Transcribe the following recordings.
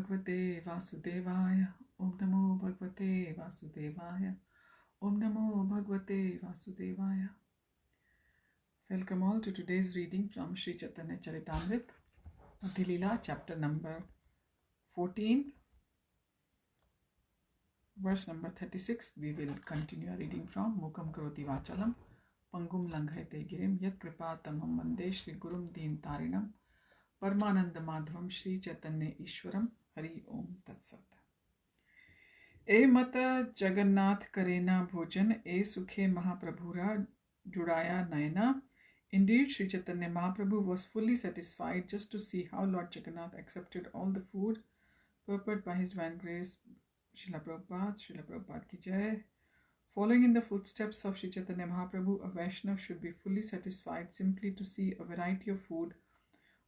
Bhagavate Vasudevaya. Om Namo Bhagavate Vasudevaya. Om Namo Bhagavate Vasudevaya. Welcome all to today's reading from Sri Chaitanya Charitamrita, lila, chapter number 14, verse number 36. We will continue our reading from Mukam Karoti Vachalam, Pangum Langhayate Girim, Yat Kripatamam Vande Shri Gurum Deen Tarinam, Paramananda Madhavam Shri Chaitanya Ishwaram. Hari Om Tat Sat. ए मत जगन्नाथ करेना भोजन ए सुखे महाप्रभुरा judaya nayana. Indeed, Sri Chaitanya Mahaprabhu was fully satisfied just to see how Lord Jagannath accepted all the food purported by His Divine Grace. Srila Prabhupada ki jai. Following in the footsteps of Sri Chaitanya Mahaprabhu, a Vaishnav should be fully satisfied simply to see a variety of food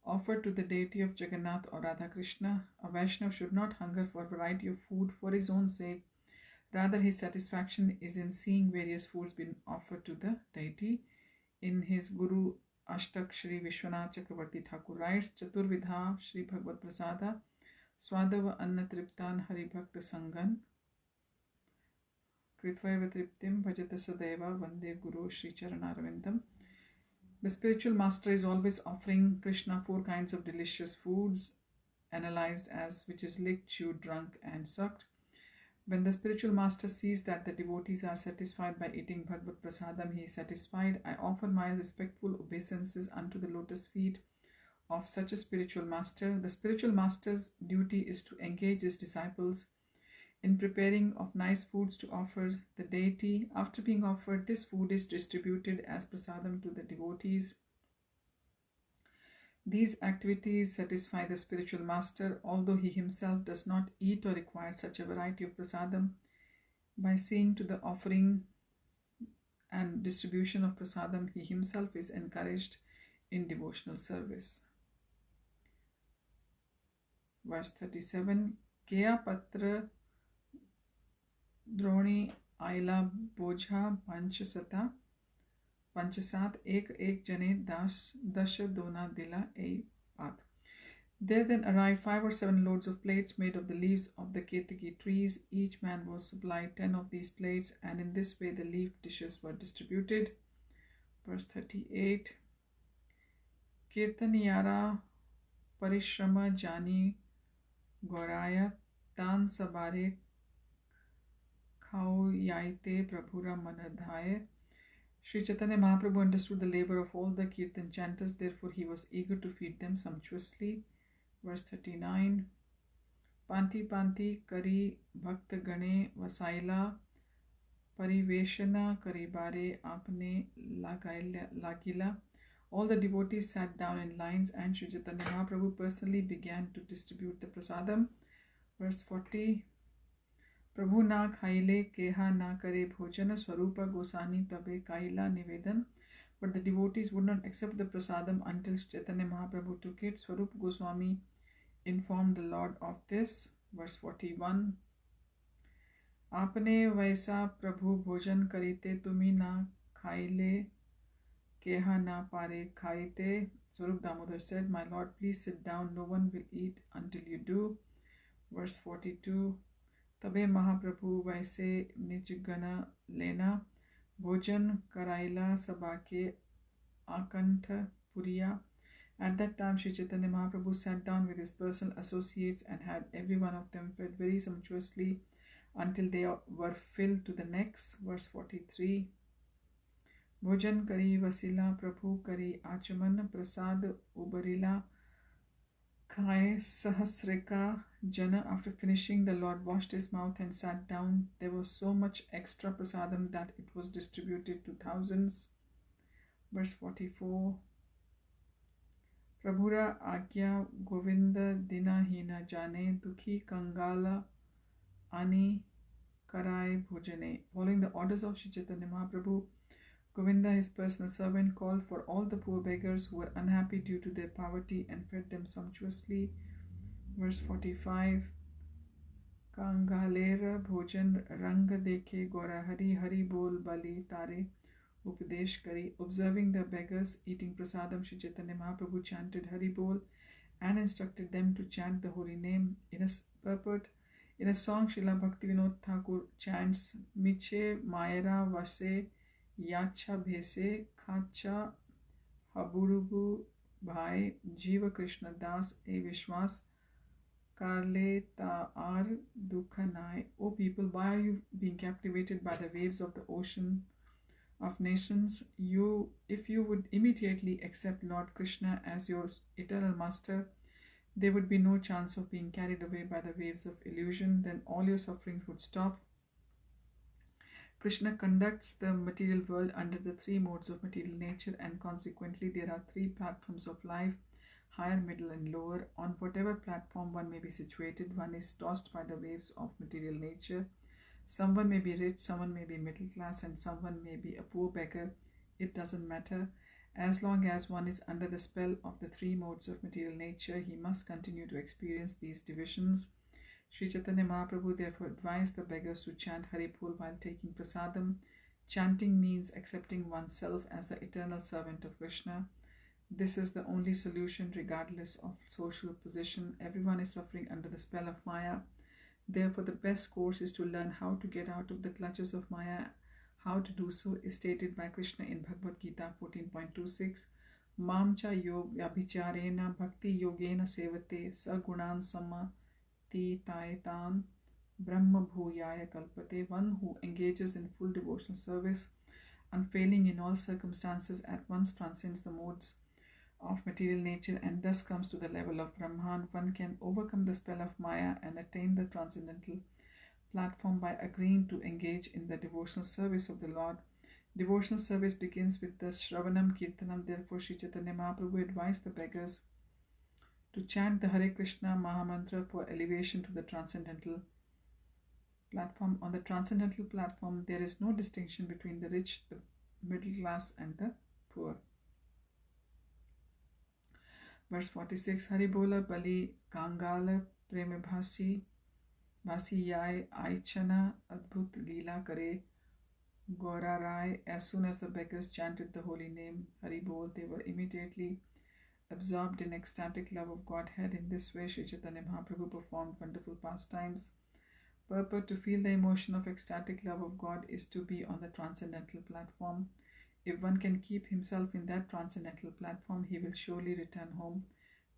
offered to the deity of Jagannath or Radha Krishna. A Vaishnav should not hunger for variety of food for his own sake. Rather, his satisfaction is in seeing various foods being offered to the deity. In his Guru Ashtak, Shri Vishwanath Chakravarti Thakur writes, Chaturvidha Shri Bhagavad Prasada Swadava Anna Triptan Hari Bhakta Sangan Kritvaiva Triptim Bhajata Sadeva Vande Guru Shri Charanarvindam. The spiritual master is always offering Krishna 4 kinds of delicious foods, analyzed as which is licked, chewed, drunk, and sucked. When the spiritual master sees that the devotees are satisfied by eating Bhagavad Prasadam, he is satisfied. I offer my respectful obeisances unto the lotus feet of such a spiritual master. The spiritual master's duty is to engage his disciples in preparing of nice foods to offer the deity. After being offered, this food is distributed as prasadam to the devotees. These activities satisfy the spiritual master, although he himself does not eat or require such a variety of prasadam. By seeing to the offering and distribution of prasadam, he himself is encouraged in devotional service. Verse 37. Kya patra Droni Aila Bojha Panchasat Ek Jane Dasha Dona Dila E Pat. There then arrived 5 or 7 loads of plates made of the leaves of the Ketaki trees. Each man was supplied 10 of these plates, and in this way the leaf dishes were distributed. Verse 38. Kirtaniyara Parishrama Jani Goraya Tan Sabare Yaite Prabhura Manadhaya. Sri Chaitanya Mahaprabhu understood the labor of all the Kirtan chanters, therefore he was eager to feed them sumptuously. Verse 39. Panti Panti Kari Bhakta Gane Vasaila Pariveshana Karibare Apne Lagila. All the devotees sat down in lines, and Sri Chaitanya Mahaprabhu personally began to distribute the prasadam. Verse 40. Prabhu na khaile keha na kare bhojana swarupa gosani tabe kaila nivedan. But the devotees would not accept the prasadam until Chaitanya Mahaprabhu took it. Swarup Goswami informed the Lord of this. Verse 41. Apne vaisa Prabhu bhojan karite tumi na khaile keha na pare khaite. Swarup Damodar said, My Lord, please sit down. No one will eat until you do. Verse 42. Tabe Mahaprabhu vaise nijgana lena bhojan karaila sabake akantha puriya. At that time, Sri Chaitanya Mahaprabhu sat down with his personal associates and had every one of them fed very sumptuously until they were filled to the necks. Verse 43. Bhojan kari vasila Prabhu kari achaman prasad ubarila Khai Sahasrika Jana. After finishing, the Lord washed his mouth and sat down. There was so much extra prasadam that it was distributed to thousands. Verse 44. Prabhura Agya Govinda Dina Hina Jane Dukhi Kangala Ani Karai Bhojane. Following the orders of Sri Chaitanya Mahaprabhu, Govinda, his personal servant, called for all the poor beggars who were unhappy due to their poverty and fed them sumptuously. Verse 45. Kangalera bhojan rang dekhe gora hari hari bol bali tare upadesh kari. Observing the beggars eating prasadam, Sri Chaitanya Mahaprabhu chanted Hari Bol and instructed them to chant the holy name. In a purport, in a song, Srila Bhaktivinoda Thakur chants, Miche Mayra Vase Yacha Bhese Khacha Haburugu Bhai Jiva Krishna Das E Vishwas Karle Ta'ar Dukhanai. O people, why are you being captivated by the waves of the ocean of nations? If you would immediately accept Lord Krishna as your eternal master, there would be no chance of being carried away by the waves of illusion. Then all your sufferings would stop. Krishna conducts the material world under the three modes of material nature, and consequently there are three platforms of life: higher, middle, and lower. On whatever platform one may be situated, one is tossed by the waves of material nature. Someone may be rich, someone may be middle class, and someone may be a poor beggar. It doesn't matter. As long as one is under the spell of the three modes of material nature, he must continue to experience these divisions. Sri Chaitanya Mahaprabhu therefore advised the beggars to chant Haripol while taking prasadam. Chanting means accepting oneself as the eternal servant of Krishna. This is the only solution regardless of social position. Everyone is suffering under the spell of Maya. Therefore, the best course is to learn how to get out of the clutches of Maya. How to do so is stated by Krishna in Bhagavad-Gita 14.26. Mamcha yog abhicharena bhakti yogena sevate sagunan samati taitan brahma bhuyaya kalpate. One who engages in full devotional service, unfailing in all circumstances, at once transcends the modes of material nature and thus comes to the level of Brahman. One can overcome the spell of Maya and attain the transcendental platform by agreeing to engage in the devotional service of the Lord. Devotional service begins with the Shravanam Kirtanam. Therefore, Sri Chaitanya Mahaprabhu advised the beggars to chant the Hare Krishna Mahamantra for elevation to the transcendental platform. On the transcendental platform, there is no distinction between the rich, the middle class, and the poor. Verse 46. Haribola Bali Kangala Premebhasi Vasiyai Aichana Adbhut Lila Kare Gora Rai. As soon as the beggars chanted the holy name Haribol, they were immediately absorbed in ecstatic love of Godhead. In this way, Sri Chaitanya Mahaprabhu performed wonderful pastimes. Purport: to feel the emotion of ecstatic love of God is to be on the transcendental platform. If one can keep himself in that transcendental platform, he will surely return home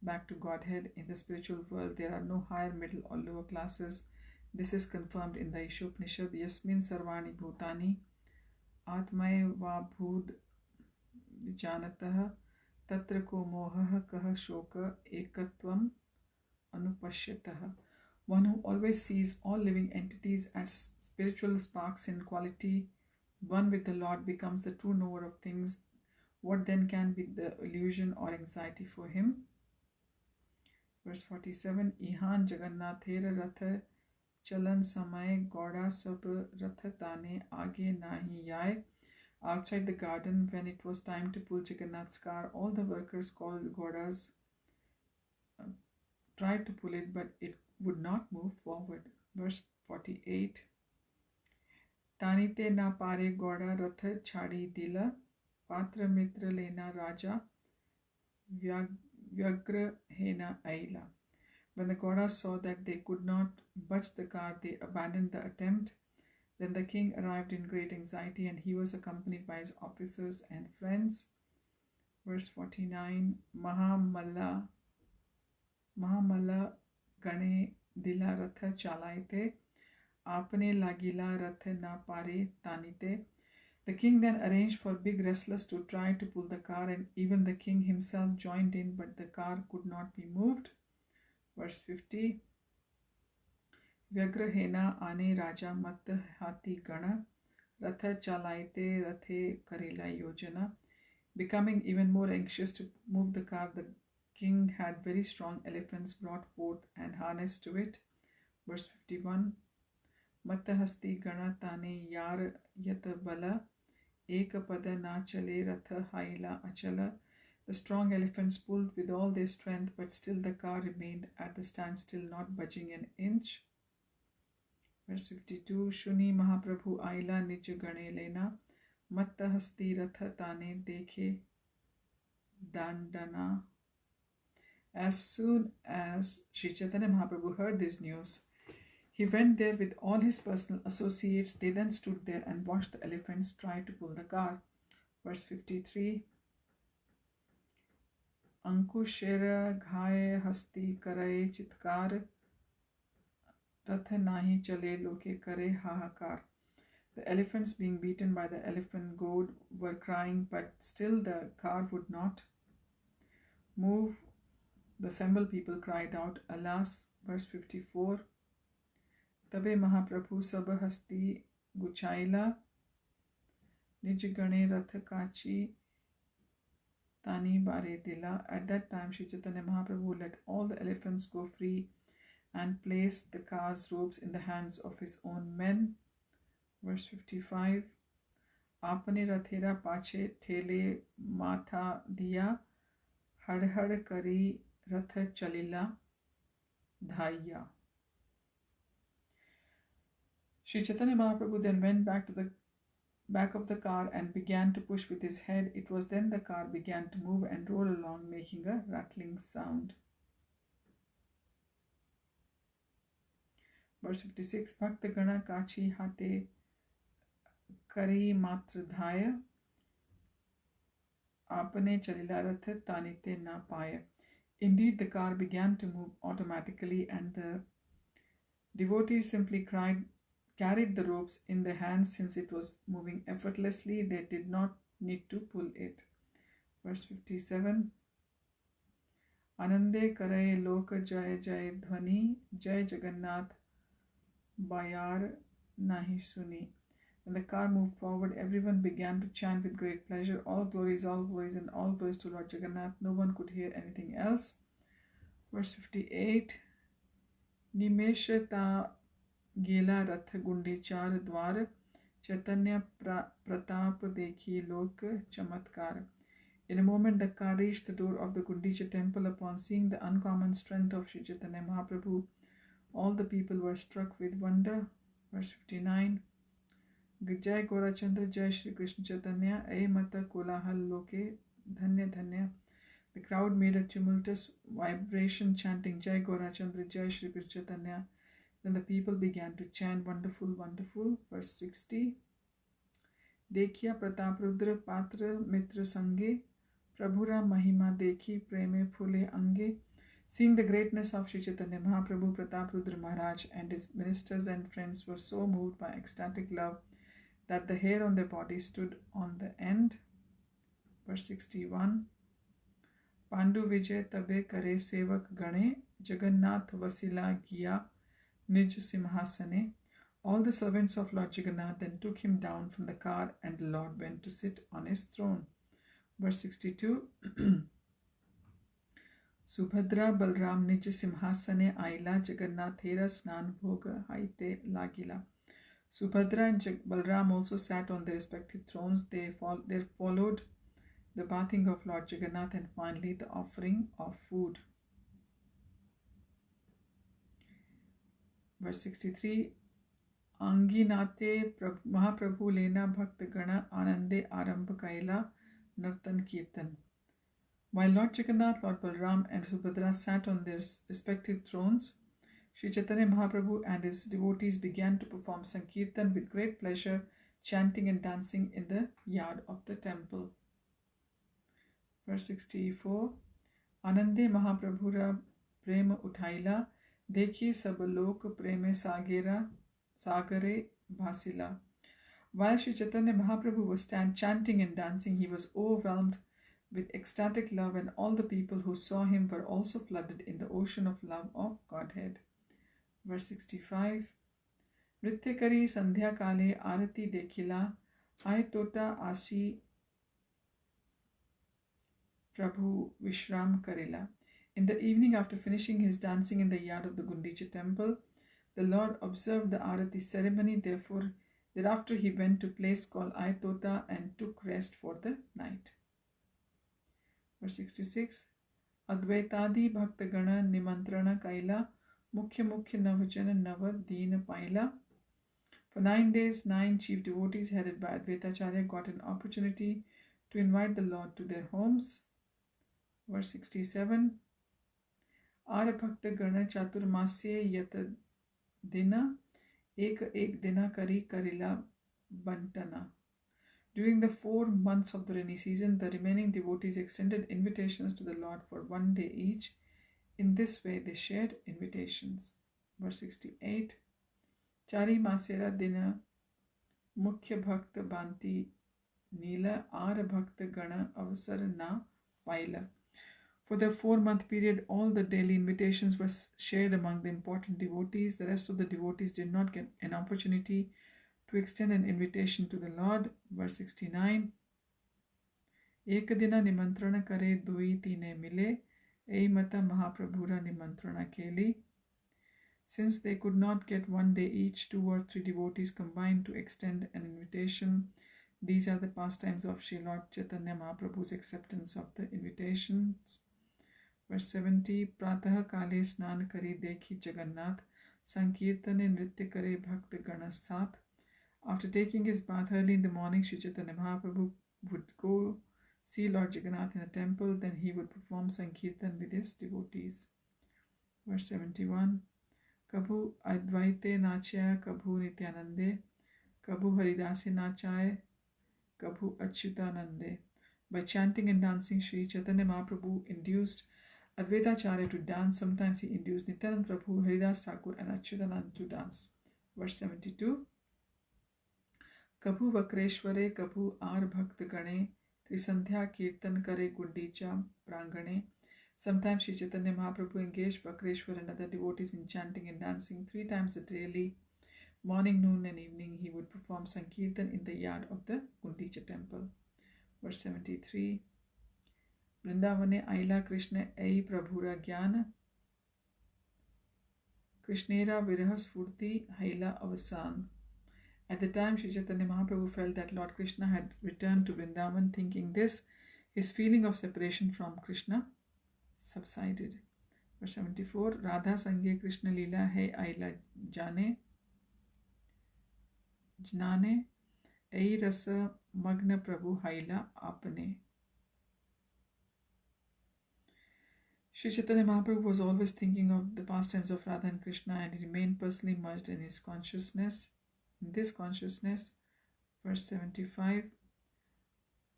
back to Godhead. In the spiritual world, there are no higher, middle, or lower classes. This is confirmed in the Ishopanishad. Yasmin sarvani bhutani atmai va bhud janatah tatra ko moha kaha shoka ekatvam anupashyatah. One who always sees all living entities as spiritual sparks in quality, one with the Lord, becomes the true knower of things. What then can be the illusion or anxiety for him? Verse 47. Ihan Jagannathera Ratha Chalan Samay Goda Sab Ratha Tane Age Nahi Yai. Outside the garden, when it was time to pull Jagannath's car, all the workers called Godas tried to pull it, but it would not move forward. Verse 48. Tanite na pare Goda Ratha Chadi Dila Patra Mitra Lena Raja Vyagra Hena Aila. When the Godas saw that they could not budge the car, they abandoned the attempt. Then the king arrived in great anxiety, and he was accompanied by his officers and friends. Verse 49. Mahamalla Gane Dila Ratha Chalaite Apne Lagila Ratha Na Pare Tanite. The king then arranged for big wrestlers to try to pull the car, and even the king himself joined in, but the car could not be moved. Verse 50. Vyagrahena ane raja mat hati gana ratha chalaite rathe karila yojana. Becoming even more anxious to move the car, the king had very strong elephants brought forth and harnessed to it. Verse 51. Mattahasti gana tane yar yata bala ekapada na chale ratha haila achala. The strong elephants pulled with all their strength, but still the car remained at the standstill, not budging an inch. Verse 52. Shuni Mahaprabhu Aila Nij Gane Lena Matta Hasti Ratha Tane Dekhe Dandana. As soon as Sri Chaitanya Mahaprabhu heard this news, he went there with all his personal associates. They then stood there and watched the elephants try to pull the car. Verse 53. Ankushera ghaye hasti karaye chitkar rath nahi chale loke kare hahakar. The elephants being beaten by the elephant goad were crying, but still the car would not move. The assembled people cried out, alas. Verse 54. Tabe Mahaprabhu sab hasti guchaila nijgane rath kachi tani bare dila. At that time, Sri Chaitanya Mahaprabhu let all the elephants go free and placed the car's ropes in the hands of his own men. Verse 55. Apane rathera pache thele matha diya had kari rath chalila dhaiya. Sri Chaitanya Mahaprabhu then went back to the back of the car and began to push with his head. It was then the car began to move and roll along, making a rattling sound. Verse 56. Bhakta Gana Kachi Hate Kari Matra Dhaya Apane Chalila Rath Tanite Na Paya. Indeed, the car began to move automatically, and the devotees simply carried the ropes in their hands. Since it was moving effortlessly, they did not need to pull it. Verse 57. Anande Karaye Loka Jaya Jaya Dhvani Jai Jagannath Bayar Nahi Suni. When the car moved forward, everyone began to chant with great pleasure, all glories, and all glories to Lord Jagannath. No one could hear anything else. Verse 58. Nimeshata Gela Rath Gundichar Dwar Chaitanya Pratap Dekhi Lok Chamatkar. In a moment, the car reached the door of the Gundicha temple. Upon seeing the uncommon strength of Sri Chaitanya Mahaprabhu, all the people were struck with wonder. Verse 59. Jai Gaurachandra Jai Shri Krishna Chaitanya Ay Mata Kolahal Loke Dhanya Dhanya. The crowd made a tumultuous vibration, chanting Jai Gaurachandra Jai Shri Krishna Chaitanya. Then the people began to chant wonderful, wonderful. Verse 60. Dekhya Pratap Rudra Patra Mitra Sange Prabhura Mahima Dekhi Preme Phule Ange. Seeing the greatness of Sri Chaitanya Mahaprabhu, Pratap Rudra Maharaj and his ministers and friends were so moved by ecstatic love that the hair on their body stood on the end. Verse 61. Pandu Vijay Tabe Kare Sevak Gane Jagannath Vasila Giya Nij Simhasane. All the servants of Lord Jagannath then took him down from the car, and the Lord went to sit on his throne. Verse 62. Subhadra Balram Nij Simhasane Aila Jagannathera Snan Bhoga Haite Lagila. Subhadra and Balram also sat on their respective thrones. They followed the bathing of Lord Jagannath and finally the offering of food. Verse 63. Anginate Mahaprabhu Lena Bhakta Gana Anande Arambha Kaila Nartan Kirtan. While Lord Jagannath, Lord Balram and Subhadra sat on their respective thrones, Sri Chaitanya Mahaprabhu and his devotees began to perform Sankirtan with great pleasure, chanting and dancing in the yard of the temple. Verse 64. Anande Mahaprabhura Prema Uthaila Dekhi Sabalok Preme Sagare Bhasila. While Sri Chaitanya Mahaprabhu was chanting and dancing, he was overwhelmed with ecstatic love, and all the people who saw him were also flooded in the ocean of love of Godhead. Verse 65. Nrityakari Sandhya Kale Arati Dekhila Ayatota Asi Prabhu Vishram Karila. In the evening, after finishing his dancing in the yard of the Gundicha temple, the Lord observed the Arati ceremony. Thereafter he went to a place called Ayatota and took rest for the night. Verse 66. Advaitadi Bhaktagana Nimantrana Kaila Mukhya Navajana Nava Dina Paila. For 9 days, 9 chief devotees headed by Advaitacharya got an opportunity to invite the Lord to their homes. Verse 67. आर्यभक्त गण चातुर्मास्ये यत dina ek ek dina kari karila bantana. During the 4 months of the rainy season, the remaining devotees extended invitations to the Lord for 1 day each. In this way, they shared invitations. Verse 68. Chari masera dina mukhya bhakt banti nila ar bhakt gana avsar na paila. For the 4-month period, all the daily invitations were shared among the important devotees. The rest of the devotees did not get an opportunity to extend an invitation to the Lord. Verse 69. Ek dina nimantrana kare dui tine mile, ei mata Mahaprabhura nimantrana keli. Since they could not get 1 day each, 2 or 3 devotees combined to extend an invitation. These are the pastimes of Sri Lord Chaitanya Mahaprabhu's acceptance of the invitations. Verse 70. Pratah kale snan kari dekhi Jagannath, sankirtane nritya kare bhakt gana saath. After taking his bath early in the morning, Sri Chaitanya Mahaprabhu would go see Lord Jagannath in the temple. Then he would perform sankirtan with his devotees. Verse 71. Kabhu advaite nachaya, kabhu nityanande, kabhu haridase nachaye, kabhu achyutanande. By chanting and dancing, Sri Chaitanya Mahaprabhu induced Advaitacharya to dance. Sometimes he induced Nityanand Prabhu, Haridas Thakur and Achyutanand to dance. Verse 72. Kabhu Vakreshware, kabhu ar bhakt gane, Trisandhya kirtan kare gundicha prangane. Sometimes Sri Chaitanya Mahaprabhu engaged Vakreshwar and other devotees in chanting and dancing 3 times daily. Morning, noon and evening he would perform Sankirtan in the yard of the Gundicha temple. Verse 73. Vṛndāvane aila Krishna ei prabhura jnana, Krishnera virahas furti haila avasan. At the time Sri Chaitanya Mahaprabhu felt that Lord Krishna had returned to Vrindavan. Thinking this, his feeling of separation from Krishna subsided. Verse 74. Radha sange Krishna lila hai aila jane, jnane ei rasa magna prabhu haila apane. Sri Chaitanya Mahaprabhu was always thinking of the pastimes of Radha and Krishna, and he remained personally merged in his consciousness. In this consciousness, verse 75,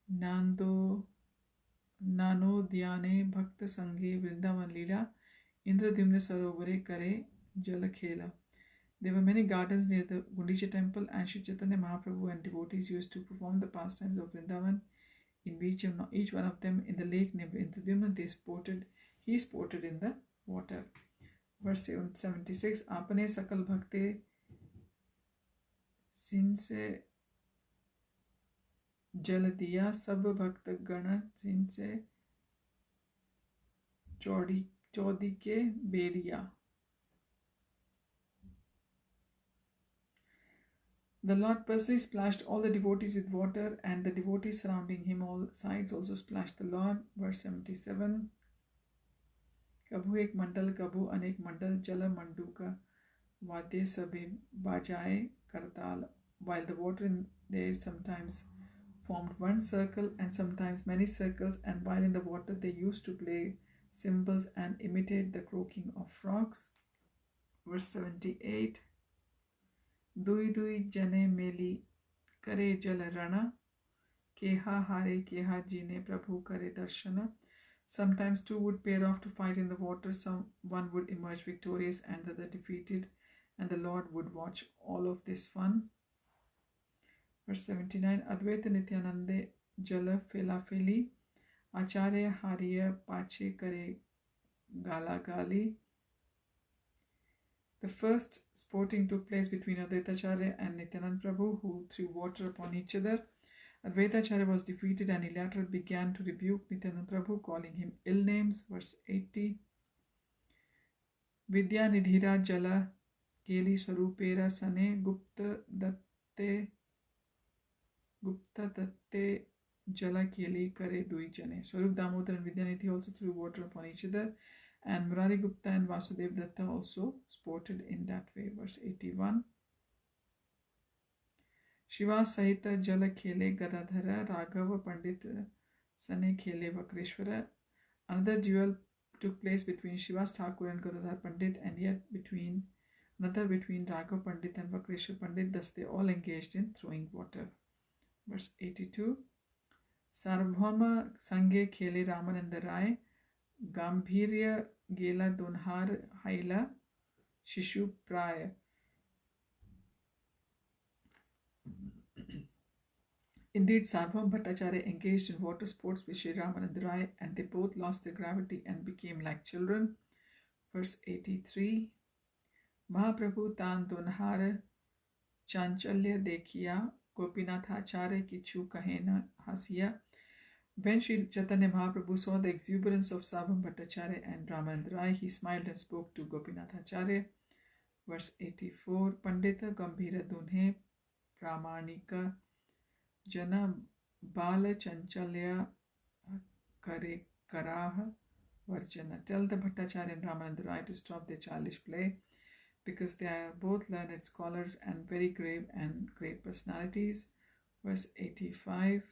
Nano Dhyane Bhakta Sanghe Vrindavan Lila Indradyumna Sarovare Kare Jala Khela. There were many gardens near the Gundicha temple, and Sri Chaitanya Mahaprabhu and devotees used to perform the pastimes of Vrindavan. In each one of them, in the lake named Indradyumna, he sported in the water. Verse 76. Apane sakal bhakte sinse jal diya, sab bhakta gana sinse chodi ke bediya. The Lord personally splashed all the devotees with water, and the devotees surrounding him all sides also splashed the Lord. Verse 77. Kabhu ek mandal, kabhu anek mandal, jala manduka vade sabhe bajaye kartal. While the water in there sometimes formed one circle and sometimes many circles, and while in the water they used to play cymbals and imitate the croaking of frogs. Verse 78. Dui dui jane meli kare jal rana, keha hare keha jine prabhu kare darshana. Sometimes 2 would pair off to fight in the water. One would emerge victorious and the other defeated, and the Lord would watch all of this fun. Verse 79. Advaita Nityanande jala fela feli, acharya hariya pache kare gala gali. The first sporting took place between Advaitacharya and Nityanand Prabhu, who threw water upon each other. Advaitacharya was defeated, and he later began to rebuke Nityanand Prabhu, calling him ill names. Verse 80. Vidya nidhira jala keli swarupera sane gupta datte jala keli kare dui jane. Swarup Damodar and Vidyanidhi also threw water upon each other, and Murari Gupta and Vasudev Datta also sported in that way. Verse 81. Shiva Sahita Jala Khele Gadadhara Raghava Pandit Sane Khele Vakreshwara. Another duel took place between Shivas Thakur and Gadadhar Pandit, and yet another between Raghav Pandit and Vakreshwar Pandit. Thus they all engaged in throwing water. Verse 82. Sarvabhauma Sange Khele Ramananda Rai, Gambhirya Gela Donhar Haila Shishu Praya. Indeed, Sarvabhauma Bhattacharya engaged in water sports with Sri Ramananda Rai, and they both lost their gravity and became like children. Verse 83. Mahaprabhu Tan Donhar Chanchalya Dekhiya Gopinathacharya Kichu Kahena Hasiya. When Sri Chaitanya Mahaprabhu saw the exuberance of Sarvabhauma Bhattacharya and Ramananda Rai, he smiled and spoke to Gopinathacharya. Verse 84. Pandita Gambhira Dunhe Pramanika Jana Bala Chanchalya Kare Karaha Varjana. Tell the Bhattacharya and Ramananda Rai to stop their childish play, because they are both learned scholars and very grave and great personalities. Verse 85.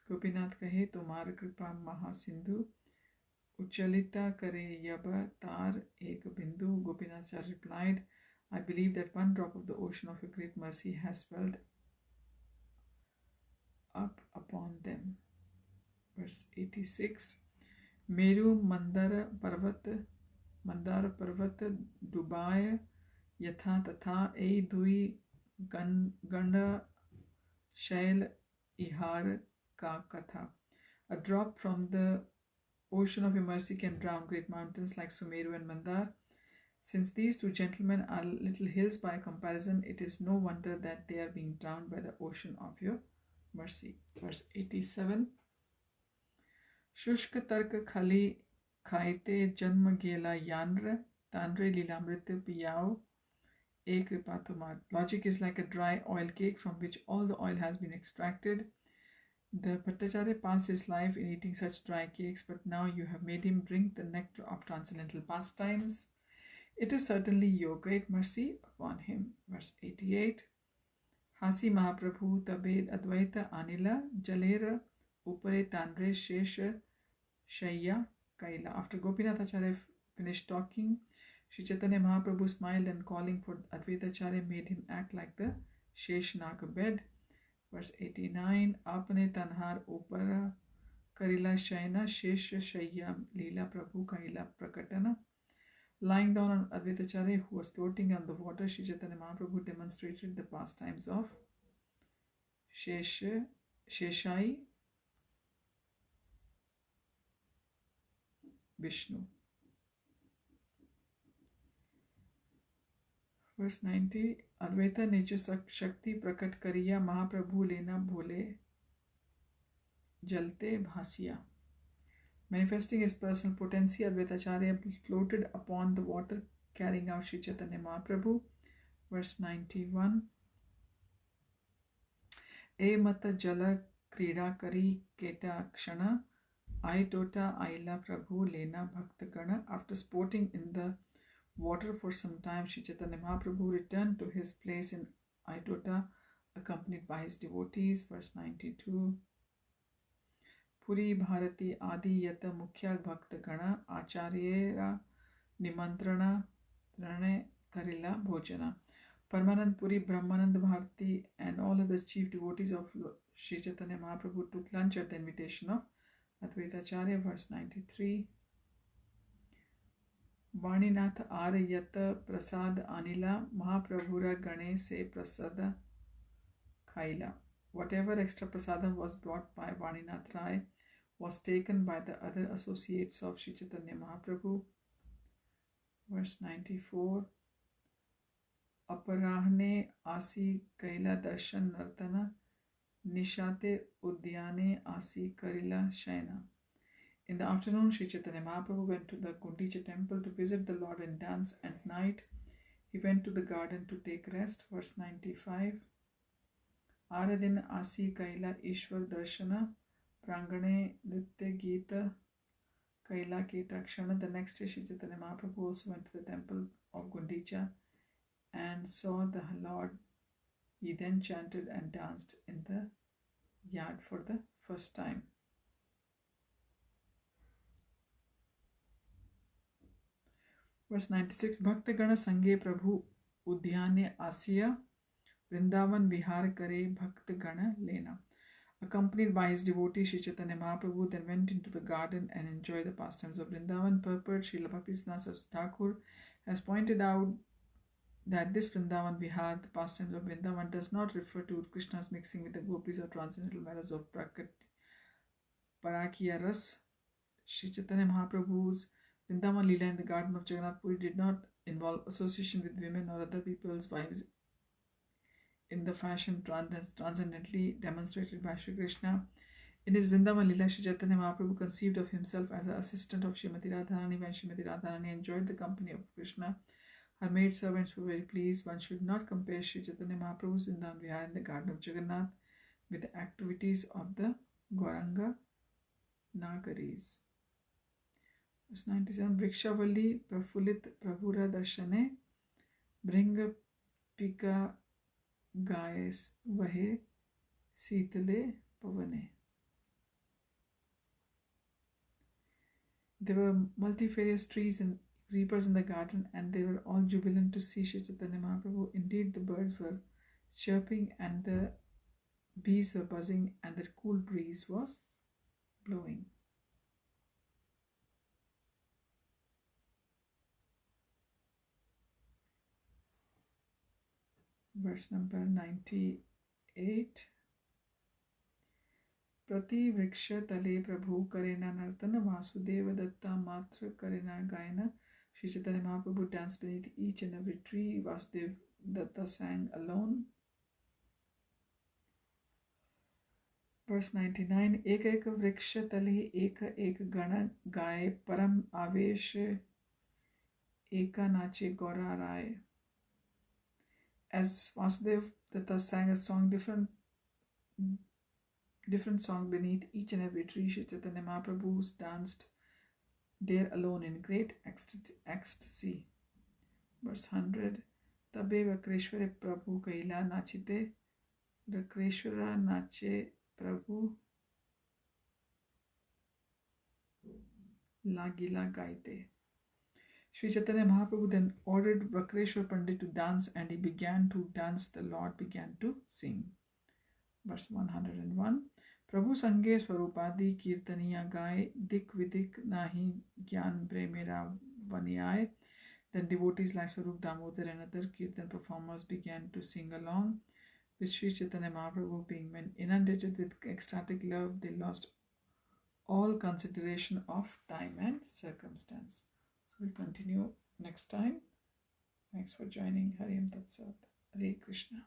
Gopinath kahe tumhar kripa mahasindhu, uchalita kare yaba tar ek bindu. Gopinath replied, I believe that one drop of the ocean of your great mercy has swelled up upon them. Verse 86. Meru Mandara Parvat Dubaya Yatha Tatha E Dui Ganda Shail Ihar Ka Katha. A drop from the ocean of your mercy can drown great mountains like Sumeru and Mandar. Since these two gentlemen are little hills by comparison, it is no wonder that they are being drowned by the ocean of your mercy. Verse 87. Shushka Tarka Khali Khaite Janma Gela Yanra Tanre Lilamrit Piyao E Kripatumar. Logic is like a dry oil cake from which all the oil has been extracted. The Bhattacharya passed his life in eating such dry cakes, but now you have made him drink the nectar of transcendental pastimes. It is certainly your great mercy upon him. Verse 88. Hasi Mahaprabhu Tabed Advaita Anila Jalera Upare Tanre Shesha Shaya Kaila. After Gopinath Acharya finished talking, Sri Chaitanya Mahaprabhu smiled and calling for Advaita Acharya made him act like the Sheshnag bed. Verse 89. Apne Tanhar Upara Karila Shaina Shesha Shaya Lila Prabhu Kaila Prakatana. Lying down on Advaita Acharya, who was floating on the water, Sri Chaitanya Mahaprabhu demonstrated the pastimes of Sheshai Vishnu. Verse 90. Advaita nature Shakti Prakat Kariya Mahaprabhu Lena Bhole Jalte Bhasiya. Manifesting his personal potency, Advaita Acharya floated upon the water, carrying out Sri Chaitanya Mahaprabhu. Verse 91. E mata jala krida kari keta kshana Aitota Aila Prabhu Lena Bhaktagana. After sporting in the water for some time, Sri Chaitanya Mahaprabhu returned to his place in Aitota, accompanied by his devotees. Verse 92. Puri Bharati Adi Yata Mukhya Bhaktagana Acharyera Nimantrana Rane Karila Bhojana. Parmanand Puri, Brahmanand Bharati, and all other chief devotees of Sri Chaitanya Mahaprabhu took lunch at the invitation of Advaita Acharya. Verse 93. Vaninath Arayata Prasad Anila Mahaprabhura Gane Se Prasada Khaila. Whatever extra prasadam was brought by Vaninath Rai was taken by the other associates of Sri Chaitanya Mahaprabhu. Verse 94. Aparahne Asi Kaila Darshan Nartana Nishate Udyane Asi Karila Shaina. In the afternoon, Sri Chaitanya Mahaprabhu went to the Gundicha temple to visit the Lord and dance. At night, he went to the garden to take rest. Verse 95. Aradin Asi Kaila Ishwar Darshana Prangane Nritya Gita Kaila Ketakshana. The next day, Sri Chaitanya Mahaprabhu also went to the temple of Gundicha and saw the Lord. He then chanted and danced in the yard for the first time. Verse 96. Bhakta Gana Sange Prabhu Udyane Asya Vṛndāvan Vihar Kare Bhakta Gana Lena. Accompanied by his devotee Sri Chaitanya Mahaprabhu, then went into the garden and enjoyed the pastimes of Vrindavan. Purport: Srila Bhaktisiddhanta Saraswati Thakur has pointed out that this Vrindavan Vihar, the pastimes of Vrindavan, does not refer to Krishna's mixing with the gopis or transcendental matters of Parakiya Ras. Sri Chaitanya Mahaprabhu's Vrindavan lila in the garden of Jagannath Puri did not involve association with women or other people's wives in the fashion transcendently demonstrated by Sri Krishna. In his Vrindavan lila, Sri Chaitanya Mahaprabhu conceived of himself as an assistant of Srimati Radharani. When Srimati Radharani enjoyed the company of Krishna, her maid servants were very pleased. One should not compare Sri Chaitanya Mahaprabhu's Vrindavan Vihar in the garden of Jagannath with the activities of the Gauranga Nagaris. Verse 97. Vrikshavalli Prafulit Prabhura Darshane Bringa Pika Gayes Vahe Sitale Pavane. There were multifarious trees and creepers in the garden, and they were all jubilant to see Sri Chaitanya Mahaprabhu. Indeed, the birds were chirping, and the bees were buzzing, and the cool breeze was blowing. Verse number 98. Prati Vriksha Tale Prabhu Karena Nartana Vasudeva Datta Matra Karena Gayana. Sri Chaitanya Mahaprabhu danced beneath each and every tree. Vasudeva Datta sang alone. Verse 99. Eka Eka Vriksha Tale Eka Eka Gana Gaye Param Avesh Eka Nache Gora Rai. As Vasudeva Datta sang a song, different song beneath each and every tree, Sri Chaitanya Mahaprabhu danced there alone in great ecstasy. Verse 100. Tabe Vakreshware Prabhu Kaila Nachite. Vakreshwara Nache Prabhu Lagila Gaite. Sri Chaitanya Mahaprabhu then ordered Vakreshwar Pandit to dance, and he began to dance. The Lord began to sing. Verse 101. Prabhu Sange Swarupadi Kirtaniya Gaye Dik Vidik Nahi Gyan Bremera Vaniyai. Then devotees like Swarup Damodar and other Kirtan performers began to sing along with Sri Chaitanya Mahaprabhu. Being inundated with ecstatic love, they lost all consideration of time and circumstance. We'll continue next time. Thanks for joining. Hari Om Tat Sat. Hare Krishna.